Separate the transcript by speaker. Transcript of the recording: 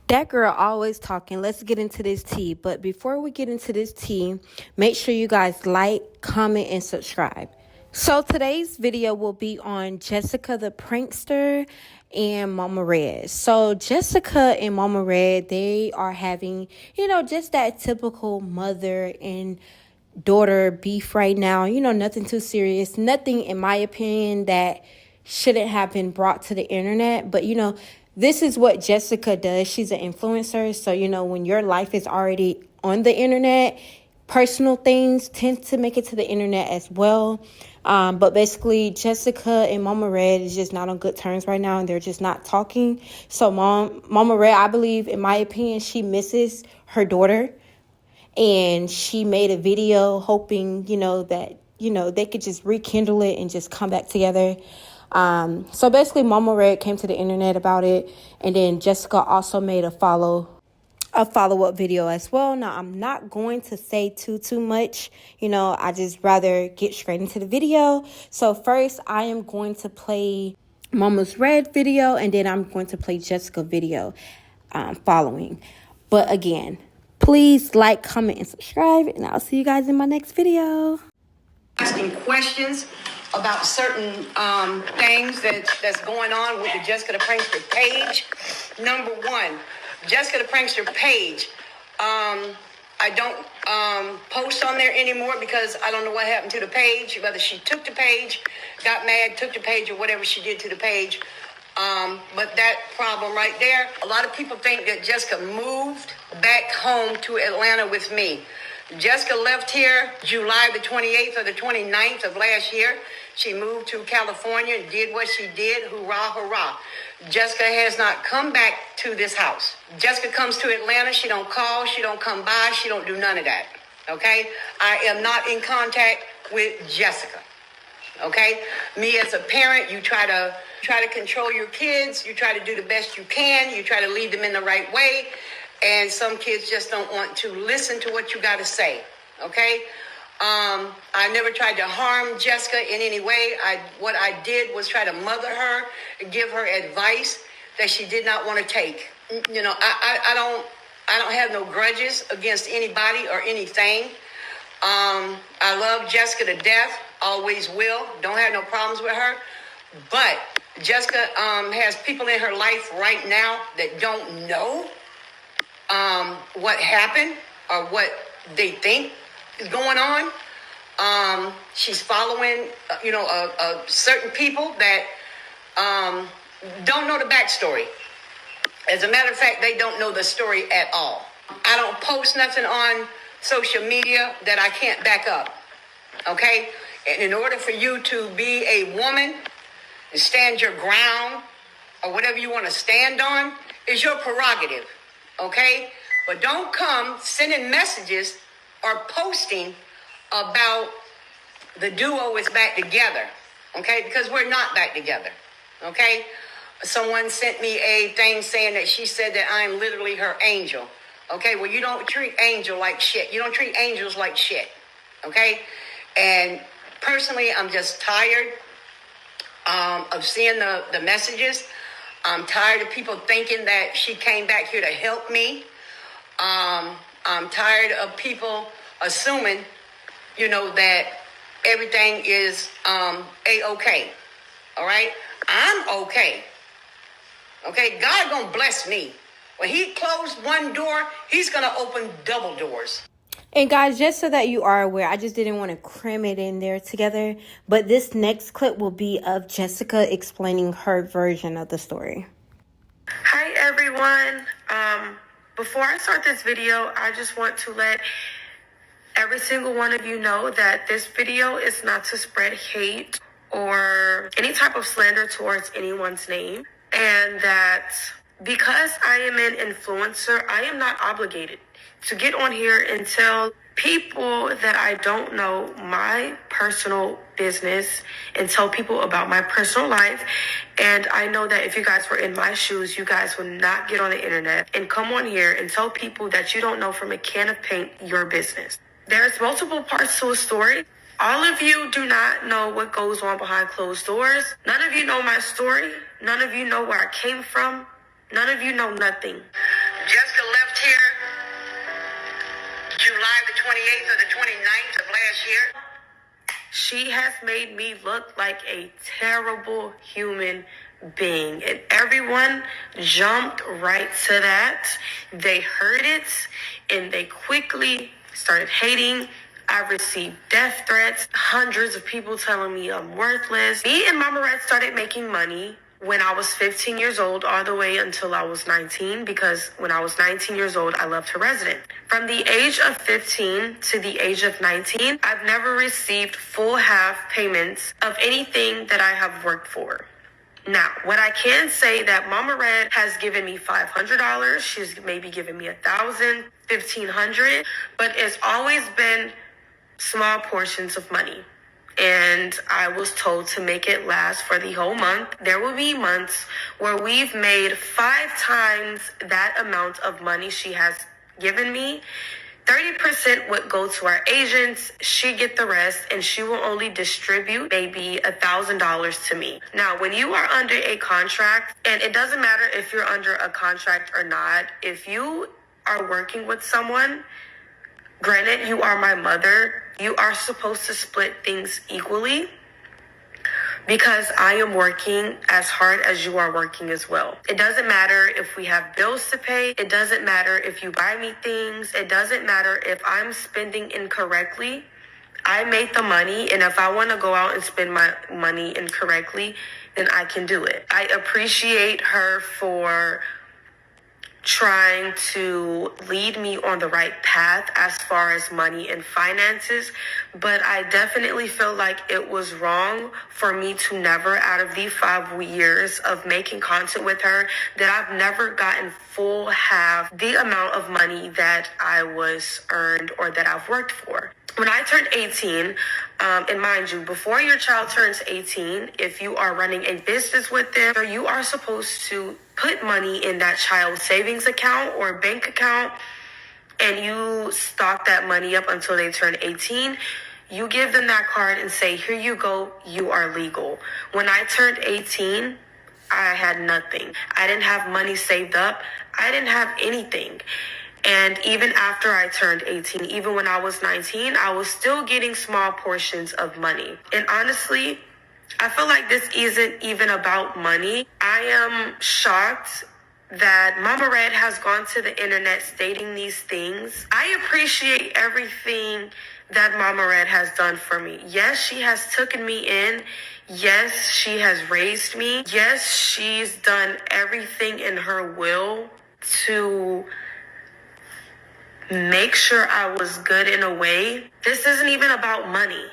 Speaker 1: That girl always talking. Let's get into this tea. But before we get into this tea, make sure you guys like, comment, and subscribe. So today's video will be on Jessica the Prankster and Mama Red. So Jessica and Mama Red, they are having, just that typical mother and daughter beef right now. Nothing too serious. Nothing, in my opinion, that shouldn't have been brought to the internet. But, this is what Jessica does. She's an influencer. So, when your life is already on the internet, personal things tend to make it to the internet as well. But basically, Jessica and Mama Red is just not on good terms right now, and they're just not talking. So Mama Red, I believe, in my opinion, she misses her daughter. And she made a video hoping, that, they could just rekindle it and just come back together. So basically, Mama Red came to the internet about it. And then Jessica also made a follow-up video as well. Now, I'm not going to say too much. I just rather get straight into the video. So first, I am going to play Mama's Red video, and then I'm going to play Jessica video following. But again, please like, comment, and subscribe, and I'll see you guys in my next video.
Speaker 2: Asking questions about certain things that's going on with the Jessica the Prankster page. Number one, Jessica the Prankster page. I don't post on there anymore because I don't know what happened to the page. Whether she took the page, got mad, took the page, or whatever she did to the page. But that problem right there, a lot of people think that Jessica moved back home to Atlanta with me. Jessica left here July the 28th or the 29th of last year. She moved to California and did what she did. Hoorah, hurrah. Jessica has not come back to this house. Jessica comes to Atlanta. She don't call. She don't come by. She don't do none of that. Okay? I am not in contact with Jessica. Okay? Me as a parent, you try to control your kids. You try to do the best you can. You try to lead them in the right way. And some kids just don't want to listen to what you got to say. Okay? I never tried to harm Jessica in any way. What I did was try to mother her and give her advice that she did not want to take. I don't have no grudges against anybody or anything. I love Jessica to death. Always will. Don't have no problems with her. But Jessica has people in her life right now that don't know what happened or what they think is going on. She's following, certain people that don't know the backstory. As a matter of fact, they don't know the story at all. I don't post nothing on social media that I can't back up. Okay? And in order for you to be a woman and stand your ground or whatever you want to stand on is your prerogative. Okay? But don't come sending messages or posting about the duo is back together. Okay? Because we're not back together. Okay? Someone sent me a thing saying that she said that I'm literally her angel. Okay? Well, you don't treat angel like shit. You don't treat angels like shit. Okay? And personally, I'm just tired of seeing the messages. I'm tired of people thinking that she came back here to help me. I'm tired of people assuming, that everything is A-okay. All right? I'm okay. Okay? God gonna bless me. When he closed one door, he's gonna open double doors.
Speaker 1: And guys, just so that you are aware, I just didn't want to cram it in there together. But this next clip will be of Jessica explaining her version of the story.
Speaker 3: Hi, everyone. Before I start this video, I just want to let every single one of you know that this video is not to spread hate or any type of slander towards anyone's name. And that because I am an influencer, I am not obligated to get on here and tell people that I don't know my personal business and tell people about my personal life. And I know that if you guys were in my shoes, you guys would not get on the internet and come on here and tell people that you don't know from a can of paint your business. There's multiple parts to a story. All of you do not know what goes on behind closed doors. None of you know my story. None of you know where I came from. None of you know nothing.
Speaker 2: July the 28th or the 29th of last year.
Speaker 3: She has made me look like a terrible human being. And everyone jumped right to that. They heard it and they quickly started hating. I received death threats, hundreds of people telling me I'm worthless. Me and Mama Red started making money when I was 15 years old all the way until I was 19, because when I was 19 years old, I left her resident. From the age of 15 to the age of 19, I've never received full half payments of anything that I have worked for. Now, what I can say that Mama Red has given me $500. She's maybe given me $1,000, $1,500, but it's always been small portions of money. And I was told to make it last for the whole month. There will be months where we've made 5 times that amount of money she has given me. 30% would go to our agents. She get the rest, and she will only distribute maybe $1,000 to me. Now, when you are under a contract, and it doesn't matter if you're under a contract or not, if you are working with someone, granted, you are my mother, you are supposed to split things equally, because I am working as hard as you are working as well. It doesn't matter if we have bills to pay. It doesn't matter if you buy me things. It doesn't matter if I'm spending incorrectly. I made the money, and if I want to go out and spend my money incorrectly, then I can do it. I appreciate her for trying to lead me on the right path as far as money and finances, but I definitely feel like it was wrong for me to never, out of the 5 years of making content with her, that I've never gotten full half the amount of money that I was earned or that I've worked for. When I turned 18, and mind you, before your child turns 18, if you are running a business with them, you are supposed to put money in that child's savings account or bank account, and you stock that money up until they turn 18. You give them that card and say, here you go, you are legal. When I turned 18, I had nothing. I didn't have money saved up. I didn't have anything. And even after I turned 18, even when I was 19, I was still getting small portions of money. And honestly, I feel like this isn't even about money. I am shocked that Mama Red has gone to the internet stating these things. I appreciate everything that Mama Red has done for me. Yes, she has taken me in. Yes, she has raised me. Yes, she's done everything in her will to make sure I was good in a way. This isn't even about money.